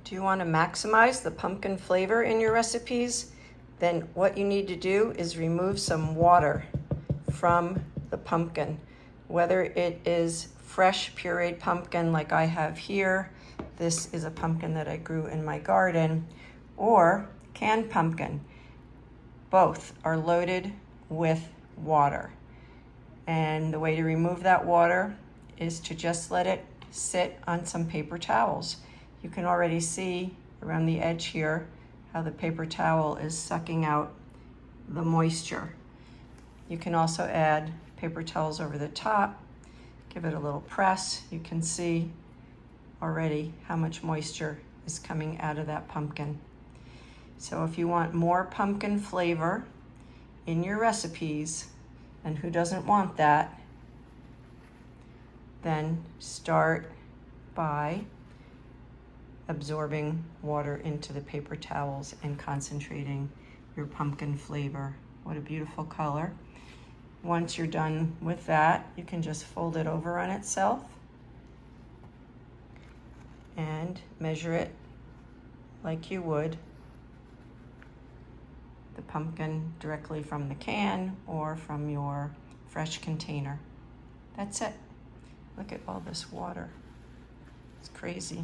Do you want to maximize the pumpkin flavor in your recipes? Then what you need to do is remove some water from the pumpkin. Whether it is fresh pureed pumpkin like I have here, this is a pumpkin that I grew in my garden, or canned pumpkin. Both are loaded with water. And the way to remove that water is to just let it sit on some paper towels. You can already see around the edge here how the paper towel is sucking out the moisture. You can also add paper towels over the top, give it a little press. You can see already how much moisture is coming out of that pumpkin. So if you want more pumpkin flavor in your recipes, and who doesn't want that, then start by absorbing water into the paper towels and concentrating your pumpkin flavor. What a beautiful color. Once you're done with that, you can just fold it over on itself and measure it like you would the pumpkin directly from the can or from your fresh container. That's it. Look at all this water. It's crazy.